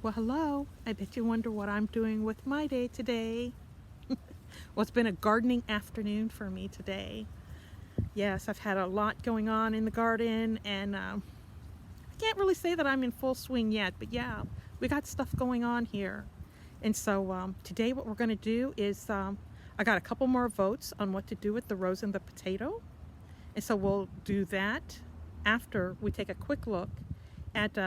Well, hello. I bet you wonder what I'm doing with my day today. Well, it's been a gardening afternoon for me today. Yes, I've had a lot going on in the garden, and I can't really say that I'm in full swing yet, but yeah, we got stuff going on here. And so today what we're going to do is I got a couple more votes on what to do with the rose and the potato. And so we'll do that after we take a quick look at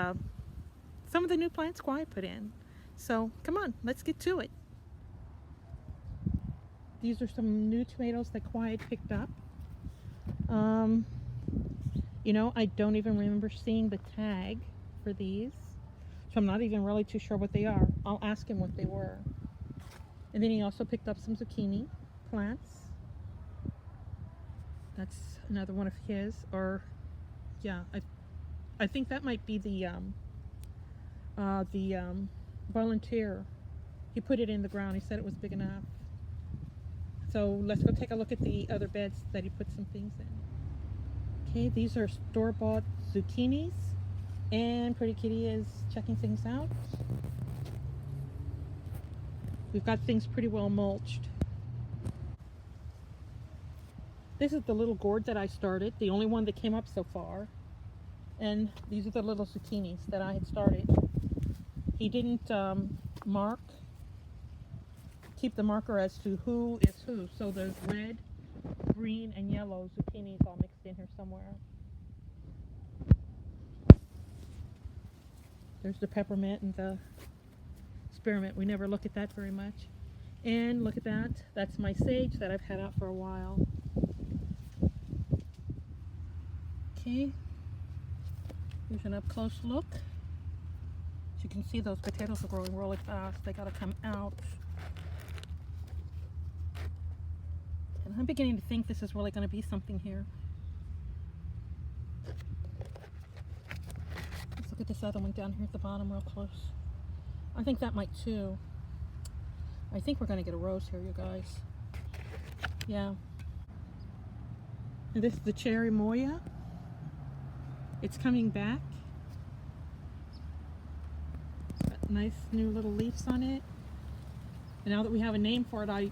some of the new plants Quiet put in. So come on, let's get to it. These are some new tomatoes that Quiet picked up. Um, I don't even remember seeing the tag for these, so I'm not even really too sure what they are. I'll ask him what they were. And then he also picked up some zucchini plants. That's another one of his, or yeah, I think that might be the volunteer. He put it in the ground. He said it was big enough. So let's go take a look at the other beds that he put some things in. Okay, these are store-bought zucchinis, and Pretty Kitty is checking things out. We've got things pretty well mulched. This is the little gourd that I started, the only one that came up so far. And these are the little zucchinis that I had started. He didn't keep the marker as to who is who. So there's red, green, and yellow zucchinis all mixed in here somewhere. There's the peppermint and the spearmint. We never look at that very much. And look at that. That's my sage that I've had out for a while. Okay. Here's an up-close look. As you can see, those potatoes are growing really fast. They gotta come out. And I'm beginning to think this is really gonna be something here. Let's look at this other one down here at the bottom real close. I think that might too. I think we're gonna get a rose here, you guys. Yeah. And this is the cherry Moya. It's coming back. Got nice new little leaves on it. And now that we have a name for it, I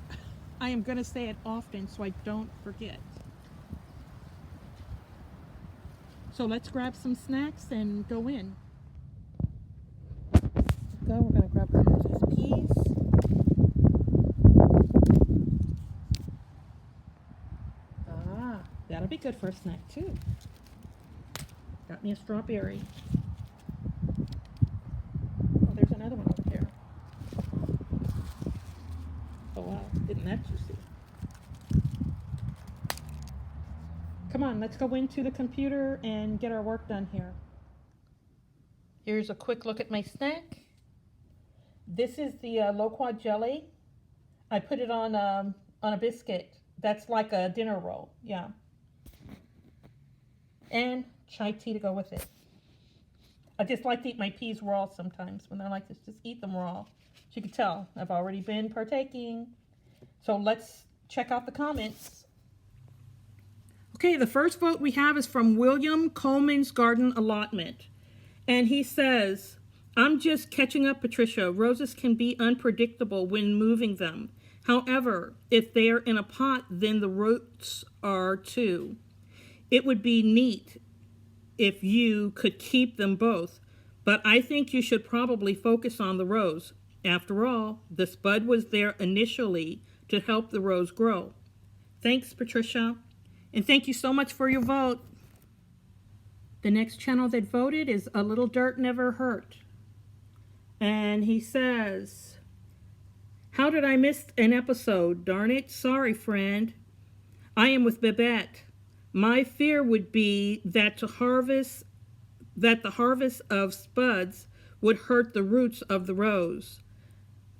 am gonna say it often so I don't forget. So let's grab some snacks and go in. Let's go. We're gonna grab some of these peas. Ah, that'll be good for a snack too. Got me a strawberry. Oh, there's another one over here. Oh wow, isn't that juicy? Come on, let's go into the computer and get our work done here. Here's a quick look at my snack. This is the loquat jelly. I put it on a biscuit. That's like a dinner roll, yeah. And chai tea to go with it. I just like to eat my peas raw sometimes when they're like this. Just eat them raw. As you can tell, I've already been partaking. So let's check out the comments. Okay, the first vote we have is from William Coleman's Garden Allotment. And he says, I'm just catching up, Patricia. Roses can be unpredictable when moving them. However, if they are in a pot, then the roots are too. It would be neat if you could keep them both, but I think you should probably focus on the rose. After all, the spud was there initially to help the rose grow. Thanks, Patricia, and thank you so much for your vote. The next channel that voted is A Little Dirt Never Hurt. And he says, how did I miss an episode? Darn it. Sorry, friend. I am with Babette. My fear would be that the harvest of spuds would hurt the roots of the rose.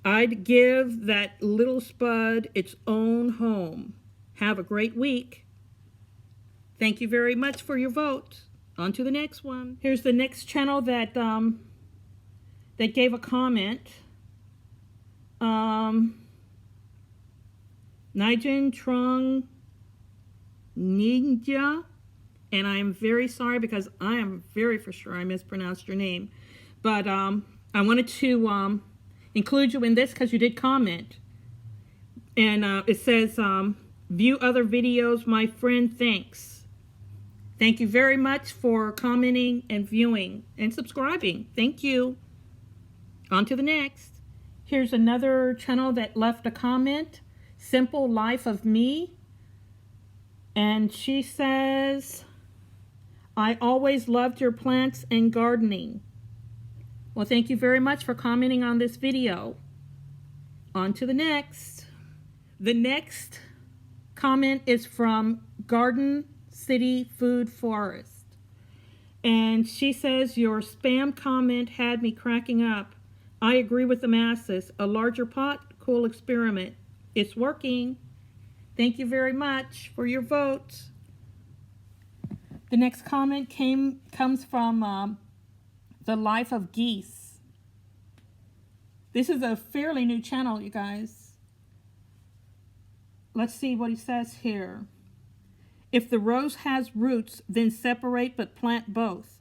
I'd give that little spud its own home. Have a great week. Thank you very much for your vote. On to the next one. Here's the next channel that gave a comment. Nijin Trong Ninja, and I am very sorry because I am very for sure I mispronounced your name. But I wanted to include you in this because you did comment. And it says, view other videos, my friend, thanks. Thank you very much for commenting and viewing and subscribing. Thank you. On to the next. Here's another channel that left a comment. Simple Life of Me. And she says, I always loved your plants and gardening. Well, thank you very much for commenting on this video. On to the next. The next comment is from Garden City Food Forest. And she says, your spam comment had me cracking up. I agree with the masses. A larger pot, cool experiment. It's working. Thank you very much for your vote. The next comment comes from The Life of Geese. This is a fairly new channel, you guys. Let's see what he says here. If the rose has roots, then separate but plant both.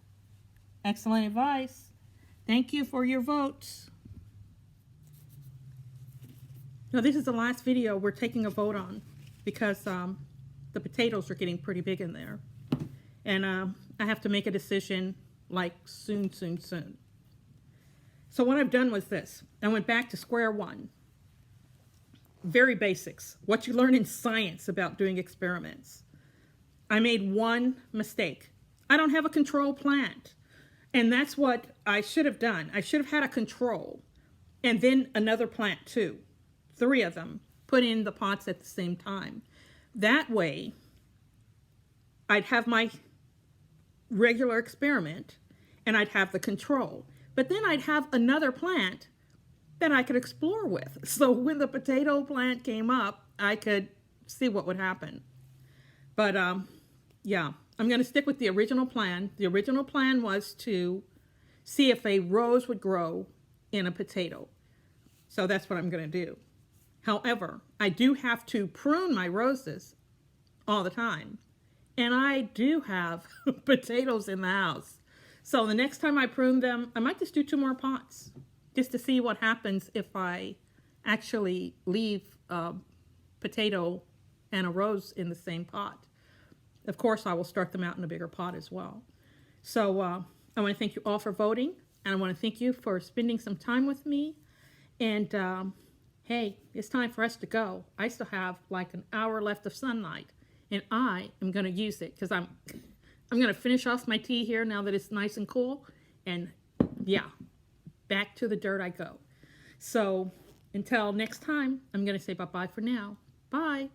Excellent advice. Thank you for your votes. Now, this is the last video we're taking a vote on because the potatoes are getting pretty big in there. And I have to make a decision like soon. So what I've done was this. I went back to square one. Very basics. What you learn in science about doing experiments. I made one mistake. I don't have a control plant. And that's what I should have done. I should have had a control. And then another plant too. 3 of them. Put in the pots at the same time. That way, I'd have my regular experiment and I'd have the control. But then I'd have another plant that I could explore with. So when the potato plant came up, I could see what would happen. But yeah, I'm going to stick with the original plan. The original plan was to see if a rose would grow in a potato. So that's what I'm going to do. However, I do have to prune my roses all the time. And I do have potatoes in the house. So the next time I prune them, I might just do 2 more pots just to see what happens if I actually leave a potato and a rose in the same pot. Of course, I will start them out in a bigger pot as well. So I want to thank you all for voting. And I want to thank you for spending some time with me. And hey, it's time for us to go. I still have like an hour left of sunlight. And I am going to use it because I'm going to finish off my tea here now that it's nice and cool. And yeah, back to the dirt I go. So until next time, I'm going to say bye-bye for now. Bye.